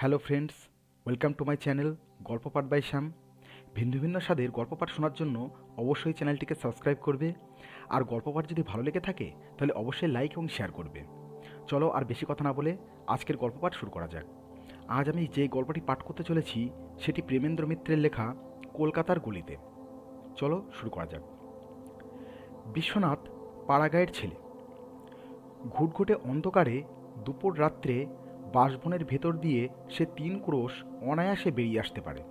Hello friends, welcome to my channel গল্প পাঠ by শ্যাম। ভিন্ন ভিন্ন স্বাদের গল্প পাঠ শোনার জন্য অবশ্যই চ্যানেলটিকে সাবস্ক্রাইব করবে। আর গল্প পাঠ যদি ভালো লেগে থাকে তাহলে অবশ্যই লাইক এবং শেয়ার করবে। চলো আর বেশি কথা না বলে আজকের গল্প পাঠ শুরু করা যাক। আজ আমি যে গল্পটি পাঠ করতে চলেছি সেটি প্রেমেন্দ্র মিত্রের লেখা কলকাতার গলিতে। চলো শুরু করা যাক। বিশ্বনাথ পাড়াগাঁয়ের ছেলে। ঘুটঘুটে অন্ধকারে দুপুর রাত্রে বাঁশবনের ভেতর দিয়ে সে ৩ ক্রোশ অনায়াসে বেরিয়ে আসতে পারে।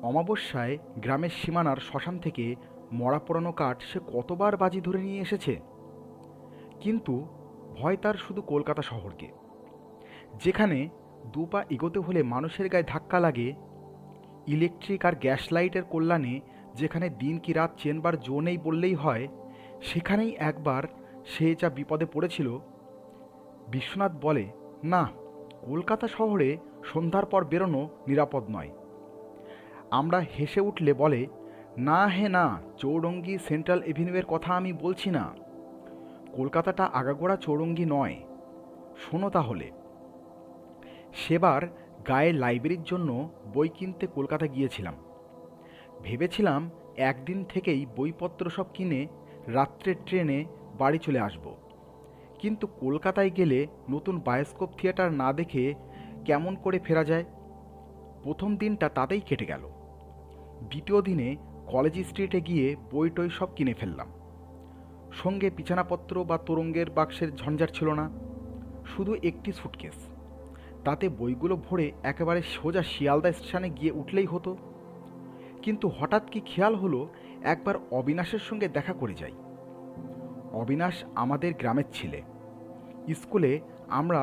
অমাবস্যায় গ্রামের সীমানার শ্মশান থেকে মরা পোড়ানো কাঠ সে কতবার বাজি ধরে নিয়ে এসেছে। কিন্তু ভয় তার শুধু কলকাতা শহরকে, যেখানে দুপা এগোতে হলে মানুষের গায়ে ধাক্কা লাগে। ইলেকট্রিক আর গ্যাস লাইটের কল্যাণে যেখানে দিন কি রাত চেনবার জো নেই বললেই হয়, সেখানেই একবার সে যা বিপদে পড়েছিল। বিশ্বনাথ বলে, না, কলকাতা শহরে সন্ধ্যার পর বেরোনো নিরাপদ নয়। আমরা হেসে উঠলে বলে, না হে না, চৌরঙ্গি সেন্ট্রাল এভিনিউয়ের কথা আমি বলছি না। কলকাতাটা আগাগোড়া চৌরঙ্গি নয়। শোনো তাহলে। সেবার গায়ের লাইব্রেরির জন্য বই কিনতে কলকাতা গিয়েছিলাম। ভেবেছিলাম একদিন থেকেই বইপত্র সব কিনে রাত্রের ট্রেনে বাড়ি চলে আসব। কিন্তু কলকাতায় গেলে নতুন বায়োস্কোপ থিয়েটার না দেখে কেমন করে ফেরা যায়। প্রথম দিনটা তাতেই কেটে গেল। দ্বিতীয় দিনে কলেজ স্ট্রিটে গিয়ে বই টই সব কিনে ফেললাম। সঙ্গে বিছানাপত্র বা তরঙ্গের বাক্সের ঝঞ্ঝাট ছিল না, শুধু একটি সুটকেস। তাতে বইগুলো ভরে একেবারে সোজা শিয়ালদা স্টেশনে গিয়ে উঠলেই হতো। কিন্তু হঠাৎ কি খেয়াল হলো, একবার অবিনাশের সঙ্গে দেখা করে যাই। অবিনাশ আমাদের গ্রামের ছেলে। স্কুলে আমরা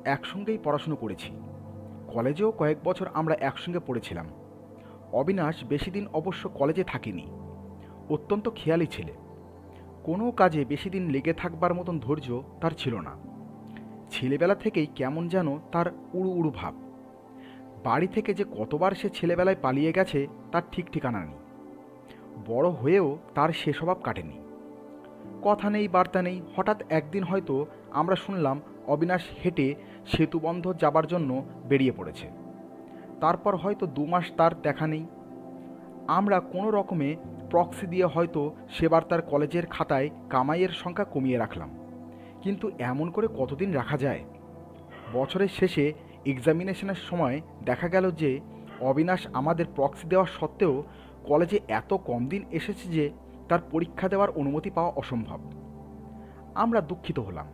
একসঙ্গেই পড়াশুনো করেছি, কলেজেও কয়েক বছর আমরা একসঙ্গে পড়েছিলাম। অবিনাশ বেশি দিন অবশ্য কলেজে থাকেনি। অত্যন্ত খেয়ালি ছেলে। কোনো কাজে বেশি দিন লেগে থাকবার মতন ধৈর্য তার ছিল না। ছেলেবেলা থেকেই কেমন যেন তার উড়ু উড়ু ভাব। বাড়ি থেকে যে কতবার সে ছেলেবেলায় পালিয়ে গেছে তার ঠিক ঠিকানা নেই। বড় হয়েও তার সে স্বভাব কাটেনি। কথা নেই বার্তা নেই, হঠাৎ একদিন হয়তো আমরা শুনলাম অবিনাশ হেঁটে সেতুবন্ধ যাবার জন্য বেরিয়ে পড়েছে। তারপর হয়তো ২ মাস তার দেখা নেই। আমরা কোনো রকমে প্রক্সি দিয়ে হয়তো সেবার তার কলেজের খাতায় কামাইয়ের সংখ্যা কমিয়ে রাখলাম। কিন্তু এমন করে কতদিন রাখা যায়? বছরের শেষে এক্সামিনেশনের সময় দেখা গেল যে অবিনাশ আমাদের প্রক্সি দেওয়া সত্ত্বেও কলেজে এত কম দিন এসেছে যে তার পরীক্ষা দেওয়ার অনুমতি পাওয়া অসম্ভব। আমরা দুঃখিত হলাম।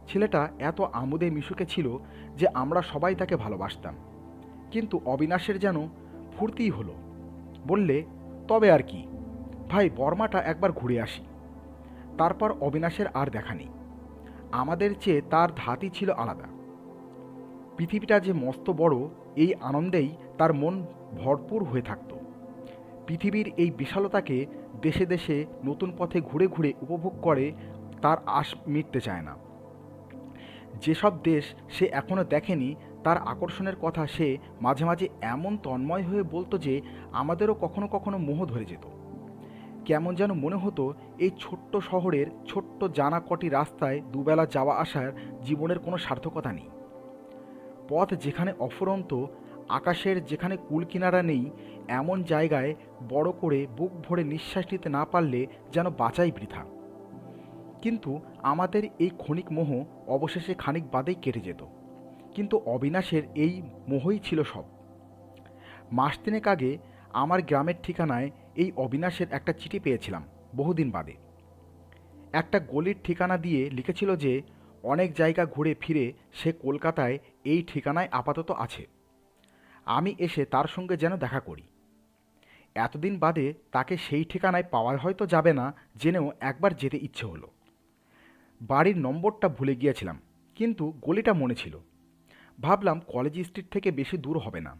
ছেলেটা এত আমোদে মিশুকে ছিল যে আমরা সবাই তাকে ভালোবাসতাম। কিন্তু অবিনাশের যেন ফুর্তিই হলো। বললে, তবে আর কি ভাই, বর্মাটা একবার ঘুরে আসি। তারপর অবিনাশের আর দেখা নেই। আমাদের চেয়ে তার ধাতই ছিল আলাদা। পৃথিবীটা যে মস্ত বড়, এই আনন্দেই তার মন ভরপুর হয়ে থাকত। পৃথিবীর এই বিশালতাকে দেশে দেশে নতুন পথে ঘুরে ঘুরে উপভোগ করে তার আশ মিটতে চায় না। যেসব দেশ সে এখনও দেখেনি তার আকর্ষণের কথা সে মাঝে মাঝে এমন তন্ময় হয়ে বলতো যে আমাদেরও কখনো কখনো মোহ ধরে যেত। কেমন যেন মনে হতো এই ছোট্ট শহরের ছোট্ট জানা কটি রাস্তায় দুবেলা যাওয়া আসার জীবনের কোনো সার্থকতা নেই। পথ যেখানে অফুরন্ত, আকাশের যেখানে কুলকিনারা নেই, এমন জায়গায় বড় করে বুক ভরে নিঃশ্বাস নিতে না পারলে যেন বাঁচাই বৃথা। কিন্তু আমাদের এই ক্ষণিক মোহ অবশেষে খানিক বাদেই কেটে যেত। কিন্তু অবিনাশের এই মোহই ছিল সব। মাস তিনেক আগে আমার গ্রামের ঠিকানায় এই অবিনাশের একটা চিঠি পেয়েছিলাম, বহুদিন বাদে। একটা গলির ঠিকানা দিয়ে লিখেছিল যে অনেক জায়গা ঘুরে ফিরে সে কলকাতায় এই ঠিকানায় আপাতত আছে। আমি এসে তার সঙ্গে যেন দেখা করি। এতদিন বাদে তাকে সেই ঠিকানায় পাওয়া হয়তো যাবে না জেনেও একবার যেতে ইচ্ছে হলো। বাড়ির নম্বরটা ভুলে গিয়েছিলাম, কিন্তু গলিটা মনে ছিল। ভাবলাম কলেজ স্ট্রিট থেকে বেশি দূর হবে না,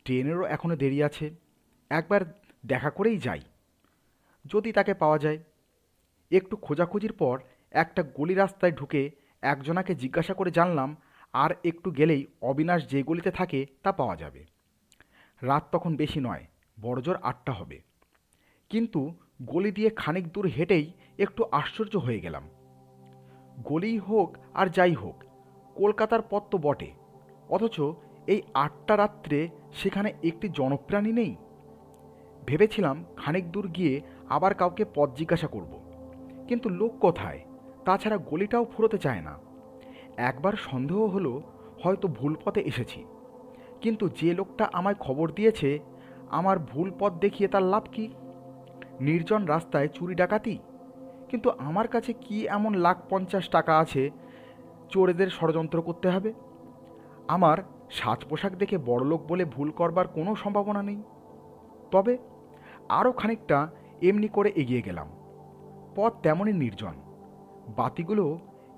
ট্রেনেরও এখনও দেরি আছে, একবার দেখা করেই যাই, যদি তাকে পাওয়া যায়। একটু খোঁজাখুঁজির পর একটা গলি রাস্তায় ঢুকে একজনাকে জিজ্ঞাসা করে জানলাম আর একটু গেলেই অবিনাশ যে গলিতে থাকে তা পাওয়া যাবে। রাত তখন বেশি নয়, বড়জোর ৮টা হবে। কিন্তু গলি দিয়ে খানিক দূর হেঁটেই একটু আশ্চর্য হয়ে গেলাম। গলিই হোক আর যাই হোক, কলকাতার পথ তো বটে, অথচ এই 8টা রাত্রে সেখানে একটি জনপ্রাণী নেই। ভেবেছিলাম খানিক দূর গিয়ে আবার কাউকে পথ জিজ্ঞাসা করব, কিন্তু লোক কোথায়? তাছাড়া গলিটাও ফুরোতে চায় না। একবার সন্দেহ হলো হয়তো ভুল পথে এসেছি, কিন্তু যে লোকটা আমায় খবর দিয়েছে, আমার ভুল পথ দেখিয়ে তার লাভ কি? নির্জন রাস্তায় চুরি ডাকাতি? কিন্তু আমার কাছে কি এমন 1,50,000 টাকা আছে চোরেদের ষড়যন্ত্র করতে হবে? আমার সাজ পোশাক দেখে বড়লোক বলে ভুল করবার কোনো সম্ভাবনা নেই। তবে আরও খানিকটা এমনি করে এগিয়ে গেলাম। পথ তেমনই নির্জন। বাতিগুলো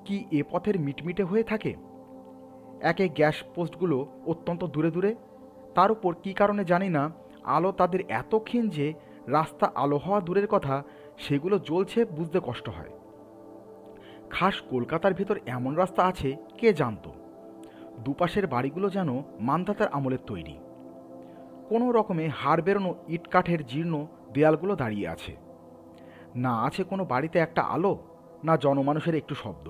কি এ পথের মিটমিটে হয়ে থাকে? একে গ্যাস পোস্টগুলো অত্যন্ত দূরে দূরে, তার উপর কী কারণে জানি না আলো তাদের এত ক্ষীণ যে রাস্তা আলো হওয়া দূরের কথা, সেগুলো জ্বলছে বুঝতে কষ্ট হয়। খাস কলকাতার ভেতর এমন রাস্তা আছে কে জানতো? দুপাশের বাড়িগুলো যেন মান্ধাতার আমলের তৈরি। কোনো রকমে হাড় বেরোনো ইট কাঠের জীর্ণ দেয়ালগুলো দাঁড়িয়ে আছে। না আছে কোনো বাড়িতে একটা আলো, না জনমানুষের একটু শব্দ।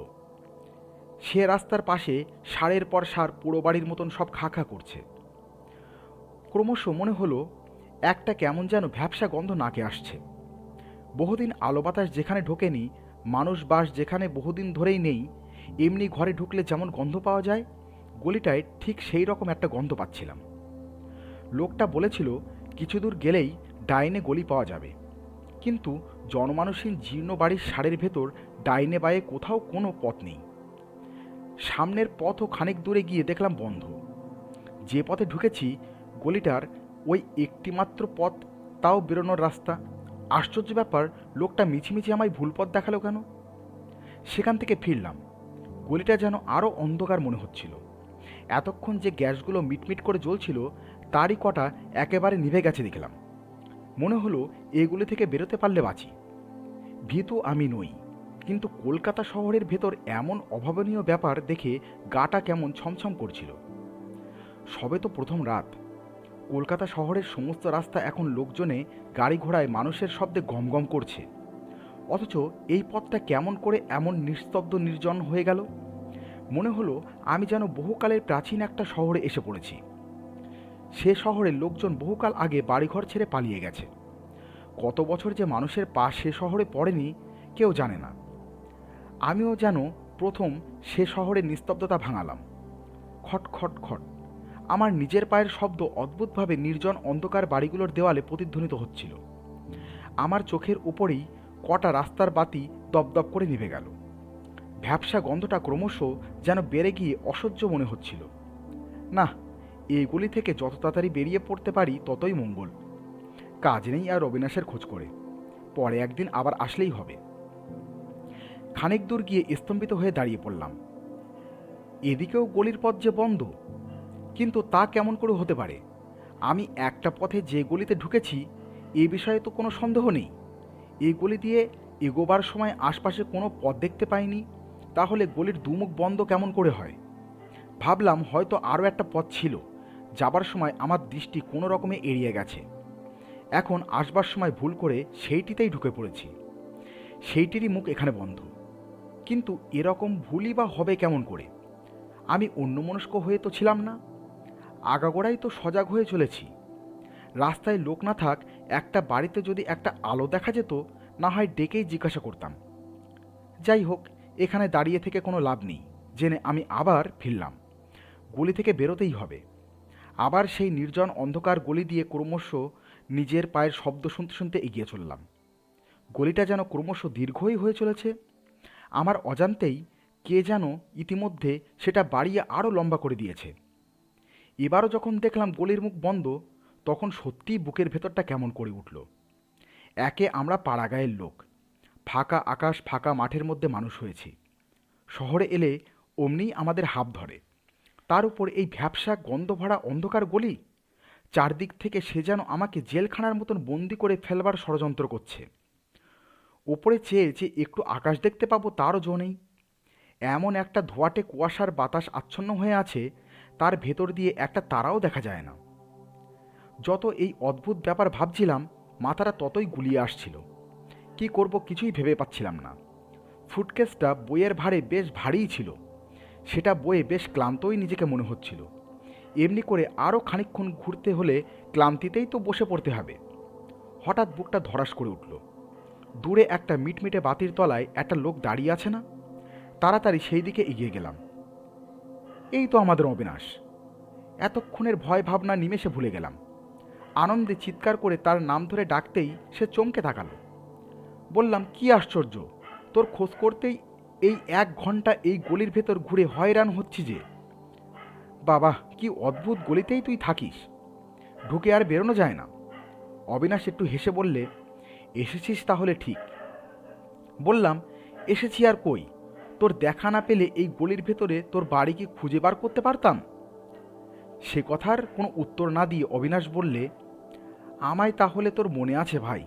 সে রাস্তার পাশে সারের পর সার পোড়ো বাড়ির মতন সব খা খা করছে। ক্রমশ মনে হলো একটা কেমন যেন ভ্যাপসা গন্ধ নাকে আসছে। বহুদিন আলো বাতাস যেখানে ঢোকেনি, মানুষ বাস যেখানে বহুদিন ধরেই নেই, এমনি ঘরে ঢুকলে যেমন গন্ধ পাওয়া যায়, গলিটায় ঠিক সেই রকম একটা গন্ধ পাচ্ছিলাম। লোকটা বলেছিল কিছু দূর গেলেই ডাইনে গলি পাওয়া যাবে, কিন্তু জনমানুষহীন জীর্ণ বাড়ির সারের ভেতর ডাইনে বায়ে কোথাও কোনো পথ নেই। সামনের পথও খানিক দূরে গিয়ে দেখলাম বন্ধ। যে পথে ঢুকেছি গলিটার ওই একটিমাত্র পথ, তাও বেরোনোর রাস্তা। আশ্চর্য ব্যাপার, লোকটা মিছিমিছি আমায় ভুল পথ দেখালো কেন? সেখান থেকে ফিরলাম। গলিটা যেন আরও অন্ধকার মনে হচ্ছিল। এতক্ষণ যে গ্যাসগুলো মিটমিট করে জ্বলছিল তারই কটা একেবারে নিভে গেছে দেখলাম। মনে হলো এগুলি থেকে বেরোতে পারলে বাঁচি। ভীতু আমি নই, কিন্তু কলকাতা শহরের ভেতর এমন অভাবনীয় ব্যাপার দেখে গাটা কেমন ছমছম করছিল। সবে তো প্রথম রাত। কলকাতা শহরের সমস্ত রাস্তা এখন লোকজনে, গাড়ি ঘোড়ায়, মানুষের শব্দে গমগম করছে। অথচ এই পথটা কেমন করে এমন নিস্তব্ধ নির্জন হয়ে গেল? মনে হলো আমি যেন বহুকালের প্রাচীন একটা শহরে এসে পড়েছি। সে শহরের লোকজন বহুকাল আগে বাড়িঘর ছেড়ে পালিয়ে গেছে। কত বছর যে মানুষের পা সে শহরে পড়েনি কেউ জানে না। আমিও যেন প্রথম সে শহরের নিস্তব্ধতা ভাঙালাম। খট খট খট আমার নিজের পায়ের শব্দ অদ্ভুতভাবে নির্জন অন্ধকার বাড়িগুলোর দেওয়ালে প্রতিধ্বনিত হচ্ছিল। আমার চোখের উপরেই কটা রাস্তার বাতি দপদপ করে নিভে গেল। ভ্যাপসা গন্ধটা ক্রমশ যেন বেড়ে গিয়ে অসহ্য মনে হচ্ছিল। না, এইগুলি থেকে যত তাড়াতাড়ি বেরিয়ে পড়তে পারি ততই মঙ্গল। কাজ নেই আর অবিনাশের খোঁজ করে, পরে একদিন আবার আসলেই হবে। খানিক দূর গিয়ে স্তম্ভিত হয়ে দাঁড়িয়ে পড়লাম। এদিকেও গলির পথ যে বন্ধ, কিন্তু তা কেমন করে হতে পারে? আমি একটা পথে যে গলিতে ঢুকেছি এ বিষয়ে তো কোনো সন্দেহ নেই। এই গলি দিয়ে এগোবার সময় আশপাশে কোনো পথ দেখতে পাইনি, তাহলে গলির দুমুখ বন্ধ কেমন করে হয়? ভাবলাম হয়তো আরও একটা পথ ছিল, যাবার সময় আমার দৃষ্টি কোনো রকমে এড়িয়ে গেছে। এখন আসবার সময় ভুল করে সেইটিতেই ঢুকে পড়েছি। সেইটিরই মুখ এখানে বন্ধ। কিন্তু এরকম ভুলই বা হবে কেমন করে? আমি অন্যমনস্ক হয়ে তো ছিলাম না, আগাগোড়াই তো সজাগ হয়ে চলেছি। রাস্তায় লোক না থাক, একটা বাড়িতে যদি একটা আলো দেখা যেত, না হয় ডেকেই জিজ্ঞাসা করতাম। যাই হোক, এখানে দাঁড়িয়ে থেকে কোনো লাভ নেই জেনে আমি আবার ফিরলাম। গলি থেকে বেরোতেই হবে। আবার সেই নির্জন অন্ধকার গলি দিয়ে ক্রমশ নিজের পায়ের শব্দ শুনতে শুনতে এগিয়ে চললাম। গলিটা যেন ক্রমশ দীর্ঘই হয়ে চলেছে। আমার অজান্তেই কে যেন ইতিমধ্যে সেটা বাড়িয়ে আরও লম্বা করে দিয়েছে। এবারও যখন দেখলাম গলির মুখ বন্ধ, তখন সত্যিই বুকের ভেতরটা কেমন করে উঠল। একে আমরা পাড়াগাঁয়ের লোক, ফাঁকা আকাশ ফাঁকা মাঠের মধ্যে মানুষ হয়েছি। শহরে এলে অমনিই আমাদের হাঁপ ধরে। তার উপর এই ভ্যাপসা গন্ধ ভরা অন্ধকার গলি, চারদিক থেকে সে যেন আমাকে জেলখানার মতন বন্দি করে ফেলবার ষড়যন্ত্র করছে। ওপরে চেয়ে যে একটু আকাশ দেখতে পাবো তারও জো নেই। এমন একটা ধোঁয়াটে কুয়াশার বাতাস আচ্ছন্ন হয়ে আছে, তার ভেতর দিয়ে একটা তারাও দেখা যায় না। যত এই অদ্ভুত ব্যাপার ভাবছিলাম, মাথাটা ততই গুলিয়ে আসছিল। কি করব কিছুই ভেবে পাচ্ছিলাম না। ফুটকেসটা বইয়ের ভারে বেশ ভারীই ছিল, সেটা বয়ে বেশ ক্লান্তই নিজেকে মনে হচ্ছিল। এমনি করে আরও খানিকক্ষণ ঘুরতে হলে ক্লান্তিতেই তো বসে পড়তে হবে। হঠাৎ বুকটা ধড়াস করে উঠল। দূরে একটা মিটমিটে বাতির তলায় একটা লোক দাঁড়িয়ে আছে না? তাড়াতাড়ি সেই দিকে এগিয়ে গেলাম। এই তো আমাদের অবিনাশ। এতক্ষণের ভয় ভাবনা নিমেষে ভুলে গেলাম। আনন্দে চিৎকার করে তার নাম ধরে ডাকতেই সে চমকে তাকালো। বললাম, কি আশ্চর্য, তোর খোঁজ করতেই এই 1 ঘন্টা এই গলির ভেতর ঘুরে হয়রান হচ্ছি যে। বাবা, কি অদ্ভুত গলিতেই তুই থাকিস, ঢুকে আর বেরোনো যায় না। অবিনাশ একটু হেসে বললে, এসেছিস তাহলে ঠিক। বললাম, এসেছি আর কই, তোর দেখা না পেলে এই গলির ভেতরে তোর বাড়ি কি খুঁজে বার করতে পারতাম? সে কথার কোনো উত্তর না দিয়ে অবিনাশ বললে, আমায় তাহলে তোর মনে আছে ভাই?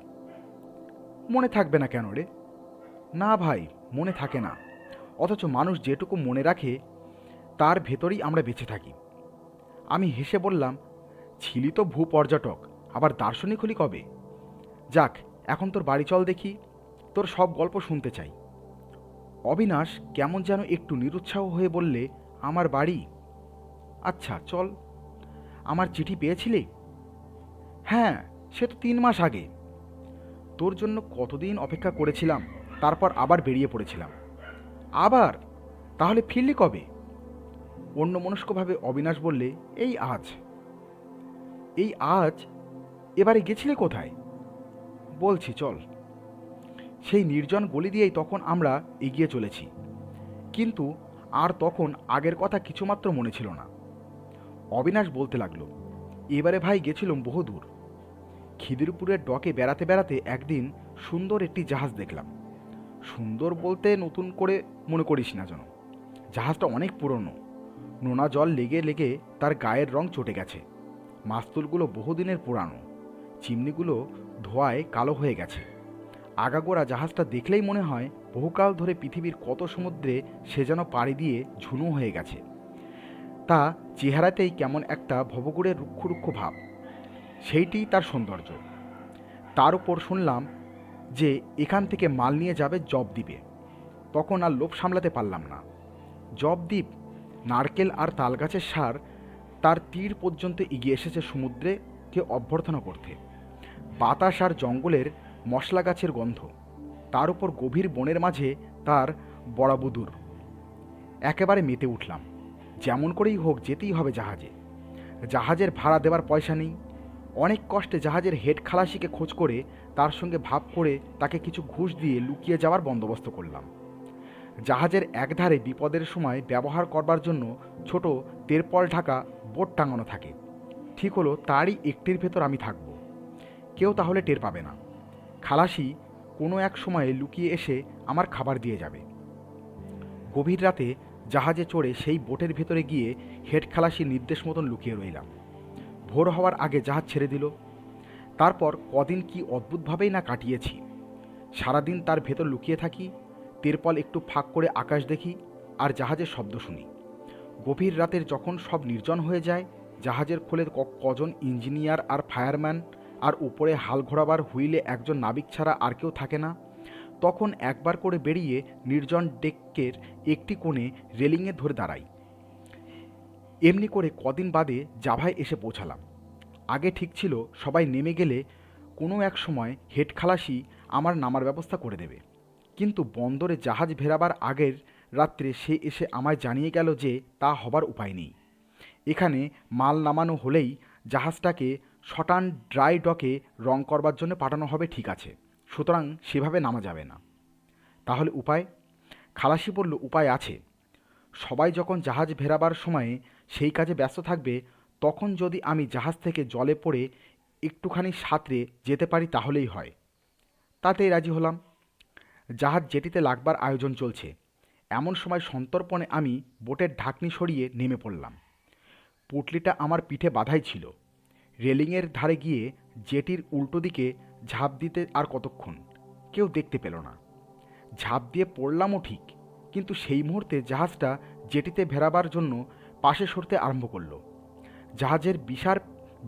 মনে থাকবে না কেন রে? না ভাই, মনে থাকে না, অথচ মানুষ যেটুকু মনে রাখে তার ভেতরেই আমরা বেঁচে থাকি। আমি হেসে বললাম, ছিলি তো ভূপর্যটক, আবার দার্শনিক হলি কবে? যাক, এখন তোর বাড়ি চল দেখি, তোর সব গল্প শুনতে চাই। অবিনাশ কেমন যেন একটু নিরুৎসাহ হয়ে বললে, আমার বাড়ি? আচ্ছা চল। আমার চিঠি পেয়েছিলি? হ্যাঁ, সে তো 3 মাস আগে। তোর জন্য কতদিন অপেক্ষা করেছিলাম, তারপর আবার বেরিয়ে পড়েছিলাম। আবার? তাহলে ফিরলি কবে? অন্যমনস্কভাবে অবিনাশ বললে, এই আজ। এই আজ? এবারে গেছিলে কোথায়? বলছি চল। সেই নির্জন গলি দিয়েই তখন আমরা এগিয়ে চলেছি, কিন্তু আর তখন আগের কথা কিছুমাত্র মনে ছিল না। অবিনাশ বলতে লাগলো, এবারে ভাই গেছিলাম বহুদূর। খিদিরপুরের ডকে বেড়াতে বেড়াতে একদিন সুন্দর একটি জাহাজ দেখলাম। সুন্দর বলতে নতুন করে মনে করিস না যেন। জাহাজটা অনেক পুরনো, নোনা জল লেগে লেগে তার গায়ের রং চটে গেছে। মাস্তুলগুলো বহুদিনের পুরানো, চিমনিগুলো ধোঁয়ায় কালো হয়ে গেছে। আগাগোড়া জাহাজটা দেখলেই মনে হয় বহুকাল ধরে পৃথিবীর কত সমুদ্রে সে যেন পাড়ি দিয়ে ঝুনো হয়ে গেছে। তা চেহারাতেই কেমন একটা ভবঘুরের রুক্ষ রুক্ষ ভাব, সেইটিই তার সৌন্দর্য। তার উপর শুনলাম যে এখান থেকে মাল নিয়ে যাবে জবদ্বীপে। তখন আর লোভ সামলাতে পারলাম না। জবদ্বীপ নারকেল আর তালগাছের সার তার তীর পর্যন্ত এগিয়ে এসেছে সমুদ্রকে অভ্যর্থনা করতে। বাতাস আর জঙ্গলের মশলা গাছের গন্ধ, তার উপর গভীর বনের মাঝে তার বড়াবুদুর। একেবারে মেতে উঠলাম। যেমন করেই হোক যেতেই হবে জাহাজে। জাহাজের ভাড়া দেওয়ার পয়সা নেই। অনেক কষ্টে জাহাজের হেড খালাসিকে খোঁজ করে তার সঙ্গে ভাব করে তাকে কিছু ঘুষ দিয়ে লুকিয়ে যাওয়ার বন্দোবস্ত করলাম। জাহাজের একধারে বিপদের সময় ব্যবহার করবার জন্য ছোট তেরপল ঢাকা বোট টাঙানো থাকে। ঠিক হলো তারই একটির ভেতর আমি থাকব। কেউ তাহলে টের পাবে না। খালাসি কোনো এক সময়ে লুকিয়ে এসে আমার খাবার দিয়ে যাবে। গভীর রাতে জাহাজে চড়ে সেই বোটের ভেতরে গিয়ে হেড খালাসির নির্দেশ মতন লুকিয়ে রইলাম। ভোর হওয়ার আগে জাহাজ ছেড়ে দিল। তারপর কদিন কি অদ্ভুতভাবেই না কাটিয়েছি। সারাদিন তার ভেতর লুকিয়ে থাকি, তেরপল একটু ফাঁক করে আকাশ দেখি আর জাহাজের শব্দ শুনি। গভীর রাতের যখন সব নির্জন হয়ে যায়, জাহাজের খোলে কজন ইঞ্জিনিয়ার আর ফায়ারম্যান, আর উপরে হাল ঘোরাবার হুইলে একজন নাবিক ছাড়া আর কেউ থাকে না, তখন একবার করে বেরিয়ে নির্জন ডেকের একটি কোণে রেলিংয়ে ধরে দাঁড়াই। এমনি করে কদিন বাদে জাভায় এসে পৌঁছালাম। আগে ঠিক ছিল সবাই নেমে গেলে কোনো এক সময় হেড খালাসি আমার নামার ব্যবস্থা করে দেবে, কিন্তু বন্দরে জাহাজ ভেরাবার আগের রাত্রে সে এসে আমায় জানিয়ে গেল যে তা হবার উপায় নেই। এখানে মাল নামানো হলেই জাহাজটাকে শটান ড্রাই ডকে রং করবার জন্য পাঠানো হবে, ঠিক আছে, সুতরাং সেভাবে নামা যাবে না। তাহলে উপায়? খালাসি বলল, উপায় আছে। সবাই যখন জাহাজ ভেরাবার সময়ে সেই কাজে ব্যস্ত থাকবে, তখন যদি আমি জাহাজ থেকে জলে পড়ে একটুখানি সাঁতরে যেতে পারি তাহলেই হয়। তাতেই রাজি হলাম। জাহাজ জেটিতে লাগবার আয়োজন চলছে। এমন সময় সন্তর্পণে আমি বোটের ঢাকনি সরিয়ে নেমে পড়লাম। পুঁটলিটা আমার পিঠে বাঁধাই ছিল। রেলিংয়ের ধারে গিয়ে জেটির উল্টো দিকে ঝাঁপ দিতে আর কতক্ষণ, কেউ দেখতে পেল না। ঝাঁপ দিয়ে পড়লামও ঠিক, কিন্তু সেই মুহূর্তে জাহাজটা জেটিতে ভেরাবার জন্য পাশে সরতে আরম্ভ করল। জাহাজের বিশাল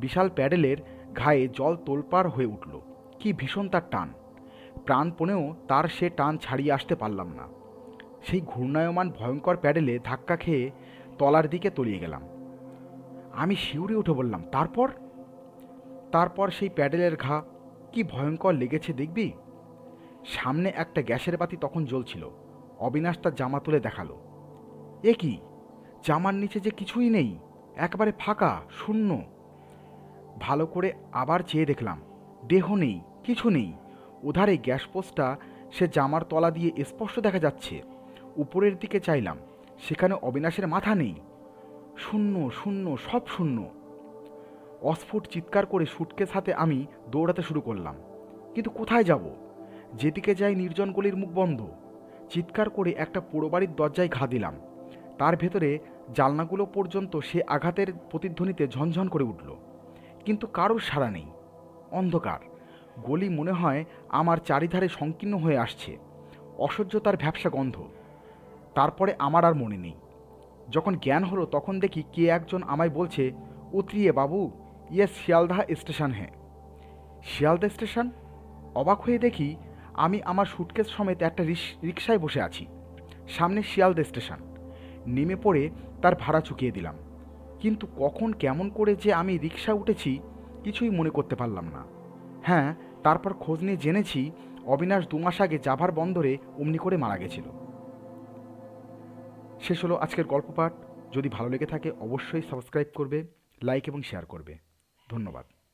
বিশাল প্যাডেলের ঘায়ে জল তোলপাড় হয়ে উঠল। কি ভীষণ তার টান! প্রাণপণেও তার সে টান ছাড়িয়ে আসতে পারলাম না। সেই ঘূর্ণায়মান ভয়ঙ্কর প্যাডেলে ধাক্কা খেয়ে তলার দিকে তলিয়ে গেলাম। আমি শিউরে উঠে বললাম, তারপর? তারপর সেই প্যাডেলের ঘা কি ভয়ঙ্কর লেগেছে দেখবি। সামনে একটা গ্যাসের বাতি তখন জ্বলছিল। অবিনাশ তার জামা তুলে দেখালো। এ কি, জামার নিচে যে কিছুই নেই, একেবারে ফাঁকা, শূন্য। ভালো করে আবার চেয়ে দেখলাম, দেহ নেই, কিছু নেই। ওধারে গ্যাস পোস্টটা সে জামার তলা দিয়ে স্পষ্ট দেখা যাচ্ছে। উপরের দিকে চাইলাম, সেখানে অবিনাশের মাথা নেই। শূন্য, শূন্য, সব শূন্য। অস্ফুট চিৎকার করে সুটকেস হাতে আমি দৌড়াতে শুরু করলাম। কিন্তু কোথায় যাব? যেদিকে যাই নির্জন গলির মুখ বন্ধ। চিৎকার করে একটা পোড়ো বাড়ির দরজায় ঘা দিলাম। তার ভেতরে জানলাগুলো পর্যন্ত সে আঘাতের প্রতিধ্বনিতে ঝনঝন করে উঠল। কিন্তু কারোর সাড়া নেই। অন্ধকার। গলি মনে হয় আমার চারিধারে সংকীর্ণ হয়ে আসছে। অসহ্য তার ভ্যাপসা গন্ধ। তারপরে আমার আর মনে নেই। যখন জ্ঞান হলো তখন দেখি কে একজন আমায় বলছে, উতরিয়ে বাবু, ইয়ে শিয়ালদাহ স্টেশন হ্যাঁ। শিয়ালদা স্টেশন? অবাক হয়ে দেখি আমি আমার সুটকেস সমেত একটা রিকশায় বসে আছি। সামনে শিয়ালদা স্টেশন। নেমে পড়ে তার ভাড়া চুকিয়ে দিলাম। কিন্তু কখন কেমন করে যে আমি রিকশা উঠেছি কিছুই মনে করতে পারলাম না। হ্যাঁ, তারপর খোঁজ নিয়ে জেনেছি অবিনাশ 2 মাস আগে জাভার বন্দরে অমনি করে মারা গেছিল। শেষ হলো আজকের গল্প পাঠ। যদি ভালো লেগে থাকে অবশ্যই সাবস্ক্রাইব করবে, লাইক এবং শেয়ার করবে। ধন্যবাদ।